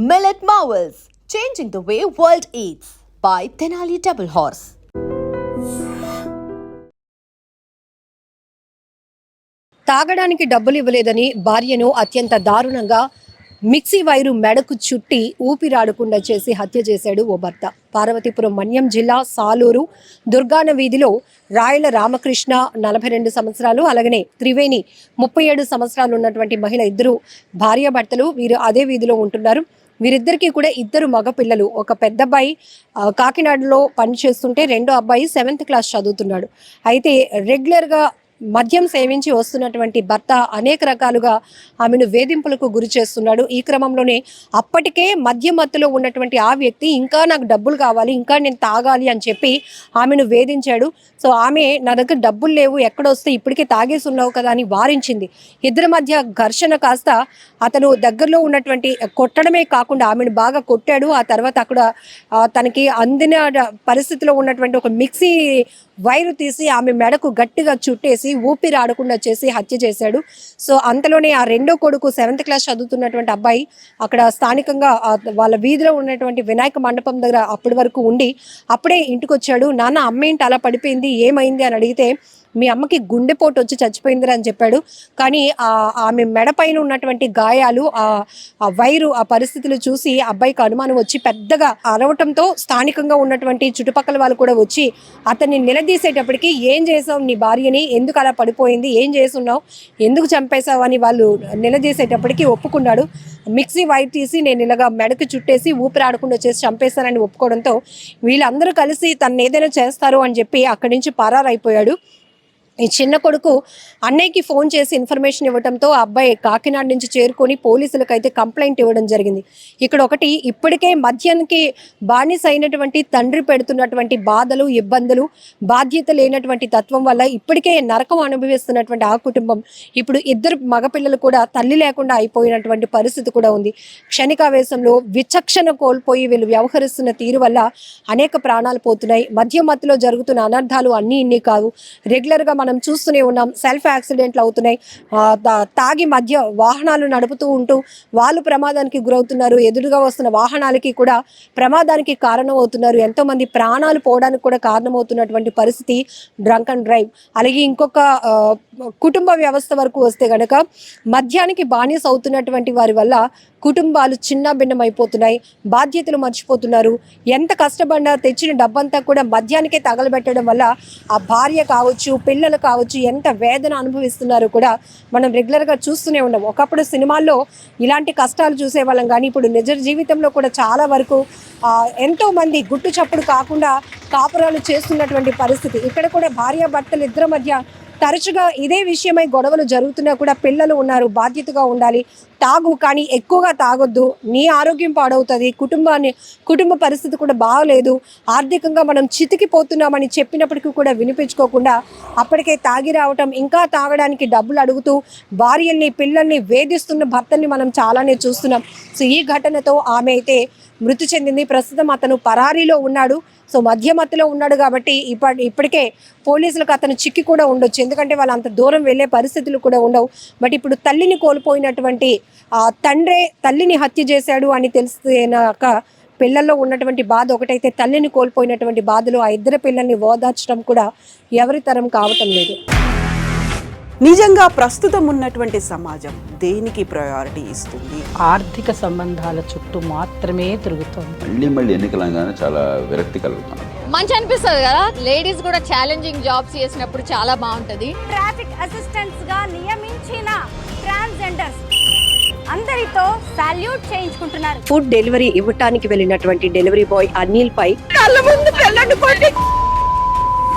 Millet Marvels, changing the way world eats by Tenali Double Horse. తాగడానికి డబ్బులు ఇవ్వలేదని భార్యను అత్యంత దారుణంగా మిక్సీ వైరు మెడకు చుట్టి ఊపిరాడకుండా చేసి హత్య చేశాడు ఓ భర్త. పార్వతీపురం మన్యం జిల్లా సాలూరు దుర్గాన వీధిలో రాయల రామకృష్ణ 42 సంవత్సరాలు, అలాగనే త్రివేణి 37 సంవత్సరాలు ఉన్నటువంటి మహిళ ఇద్దరు భార్యాభర్తలు. వీరు అదే వీధిలో ఉంటున్నారు. వీరిద్దరికీ కూడా ఇద్దరు మగపిల్లలు. ఒక పెద్ద అబ్బాయి కాకినాడలో పని చేస్తుంటే రెండో అబ్బాయి 7th క్లాస్ చదువుతున్నాడు. అయితే రెగ్యులర్గా మద్యం సేవించి వస్తున్నటువంటి భర్త అనేక రకాలుగా ఆమెను వేధింపులకు గురి చేస్తున్నాడు. ఈ క్రమంలోనే అప్పటికే మద్యం మత్తులో ఉన్నటువంటి ఆ వ్యక్తి ఇంకా నాకు డబ్బులు కావాలి, ఇంకా నేను తాగాలి అని చెప్పి ఆమెను వేధించాడు. సో ఆమె నా దగ్గర డబ్బులు లేవు, ఎక్కడొస్తే ఇప్పటికే తాగేసి ఉన్నావు కదా అని వారించింది. ఇద్దరి మధ్య ఘర్షణ కాస్త అతను దగ్గరలో ఉన్నటువంటి కొట్టడమే కాకుండా ఆమెను బాగా కొట్టాడు. ఆ తర్వాత అక్కడ తనకి అందిన పరిస్థితిలో ఉన్నటువంటి ఒక మిక్సీ వైరు తీసి ఆమె మెడకు గట్టిగా చుట్టేసి ఊపిరి ఆడకుండా చేసి హత్య చేశాడు. సో అంతలోనే ఆ రెండో కొడుకు 7th క్లాస్ చదువుతున్నటువంటి అబ్బాయి అక్కడ స్థానికంగా వాళ్ళ వీధిలో ఉన్నటువంటి వినాయక మండపం దగ్గర అప్పటి వరకు ఉండి అప్పుడే ఇంటికి వచ్చాడు. నాన్న అమ్మేంటి అలా పడిపోయింది, ఏమైంది అని అడిగితే మీ అమ్మకి గుండెపోటు వచ్చి చచ్చిపోయిందిరా అని చెప్పాడు. కానీ ఆమె మెడపైన ఉన్నటువంటి గాయాలు, ఆ వైరు, ఆ పరిస్థితులు చూసి అబ్బాయికి అనుమానం వచ్చి పెద్దగా అరవటంతో స్థానికంగా ఉన్నటువంటి చుట్టుపక్కల వాళ్ళు కూడా వచ్చి అతన్ని నిలదీసేటప్పటికి ఏం చేసావు నీ భార్యని, ఎందుకు అలా పడిపోయింది, ఏం చేస్తున్నావు, ఎందుకు చంపేశావు అని వాళ్ళు నిలదీసేటప్పటికి ఒప్పుకున్నాడు. మిక్సీ వైర్ తీసి నేను ఇలాగా మెడకు చుట్టేసి ఊపిరాడకుండా చేసి చంపేశానని ఒప్పుకోవడంతో వీళ్ళందరూ కలిసి తను ఏదైనా చేస్తారు అని చెప్పి అక్కడి నుంచి పరారైపోయాడు. ఈ చిన్న కొడుకు అన్నయ్యకి ఫోన్ చేసి ఇన్ఫర్మేషన్ ఇవ్వడంతో ఆ అబ్బాయి కాకినాడ నుంచి చేరుకొని పోలీసులకు అయితే కంప్లైంట్ ఇవ్వడం జరిగింది. ఇక్కడ ఒకటి, ఇప్పటికే మద్యానికి బానిస అయినటువంటి తండ్రి పెడుతున్నటువంటి బాధలు, ఇబ్బందులు, బాధ్యత లేనటువంటి తత్వం వల్ల ఇప్పటికే నరకం అనుభవిస్తున్నటువంటి ఆ కుటుంబం ఇప్పుడు ఇద్దరు మగపిల్లలు కూడా తల్లి లేకుండా అయిపోయినటువంటి పరిస్థితి కూడా ఉంది. క్షణికావేశంలో విచక్షణ కోల్పోయి వీళ్ళు వ్యవహరిస్తున్న తీరు వల్ల అనేక ప్రాణాలు పోతున్నాయి. మద్యం మత్తులో జరుగుతున్న అనర్థాలు అన్నీ ఇన్ని కావు. రెగ్యులర్గా మనం చూస్తూనే ఉన్నాం, సెల్ఫ్ యాక్సిడెంట్లు అవుతున్నాయి. తాగి మధ్య వాహనాలు నడుపుతూ ఉంటూ వాళ్ళు ప్రమాదానికి గురవుతున్నారు. ఎదురుగా వస్తున్న వాహనాలకి కూడా ప్రమాదానికి కారణం అవుతున్నారు. ఎంతోమంది ప్రాణాలు పోవడానికి కూడా కారణమవుతున్నటువంటి పరిస్థితి డ్రంక్ అండ్ డ్రైవ్. అలాగే ఇంకొక కుటుంబ వ్యవస్థ వరకు వస్తే కనుక మద్యానికి బానిస అవుతున్నటువంటి వారి వల్ల కుటుంబాలు చిన్న భిన్నమైపోతున్నాయి, బాధ్యతలు మర్చిపోతున్నారు. ఎంత కష్టపడినా తెచ్చిన డబ్బంతా కూడా మద్యానికే తగలబెట్టడం వల్ల ఆ భార్య కావచ్చు, పిల్లలు కావచ్చు ఎంత వేదన అనుభవిస్తున్నారో కూడా మనం రెగ్యులర్గా చూస్తూనే ఉన్నాం. ఒకప్పుడు సినిమాల్లో ఇలాంటి కష్టాలు చూసేవాళ్ళం, కానీ ఇప్పుడు నిజ జీవితంలో కూడా చాలా వరకు ఎంతోమంది గుట్టు చప్పుడు కాకుండా కాపురాలు చేస్తున్నటువంటి పరిస్థితి. ఇక్కడ కూడా భార్యాభర్తలు ఇద్దరి మధ్య తరచుగా ఇదే విషయమై గొడవలు జరుగుతున్నా కూడా పిల్లలు ఉన్నారు, బాధ్యతగా ఉండాలి, తాగు కానీ ఎక్కువగా తాగొద్దు, నీ ఆరోగ్యం పాడవుతుంది, కుటుంబ పరిస్థితి కూడా బాగలేదు, ఆర్థికంగా మనం చితికిపోతున్నామని చెప్పినప్పటికీ కూడా వినిపించుకోకుండా అప్పటికే తాగి రావటం, ఇంకా తాగడానికి డబ్బులు అడుగుతూ భార్యల్ని పిల్లల్ని వేధిస్తున్న భర్తల్ని మనం చాలానే చూస్తున్నాం. సో ఈ ఘటనతో ఆమె అయితే మృతి చెందింది. ప్రస్తుతం అతను పరారీలో ఉన్నాడు. సో మధ్యమత్తులో ఉన్నాడు కాబట్టి ఇప్పటికే పోలీసులకు అతను చిక్కి కూడా ఉండొచ్చు, ఎందుకంటే వాళ్ళు అంత దూరం వెళ్ళే పరిస్థితులు కూడా ఉండవు. బట్ ఇప్పుడు తల్లిని కోల్పోయినటువంటి తండ్రే తల్లిని హత్య చేశాడు అని తెలిసినాక పిల్లల్లో ఉన్నటువంటి బాధ ఒకటైతే, తల్లిని కోల్పోయినటువంటి బాధలు ఆ ఇద్దరు పిల్లల్ని ఓదార్చడం కూడా ఎవరి తరం కావటం లేదు. నిజంగా ప్రస్తుతం ఉన్నటువంటి సమాజం దేనికి ప్రయారిటీ ఇస్తుంది? ఆర్థిక సంబంధాల చుట్టూ మాత్రమే తిరుగుతుంది. మళ్ళీ ఎన్నికలంగానే చాలా విరక్తి కలుగుతాను. మంచి అనిపిస్తుంది కదా, లేడీస్ కూడా ఛాలెంజింగ్ జాబ్స్ చేసినప్పుడు చాలా బాగుంటది. ట్రాఫిక్ అసిస్టెంట్స్ గా నియమించిన ట్రాన్స్జెండర్స్ అందరితో సాల్యూట్ చేయించుకుంటున్నారు. ఫుడ్ డెలివరీ ఇవ్వటానికి వెళ్ళినటువంటి డెలివరీ బాయ్ అనిల్ పై కళ్ళ ముందు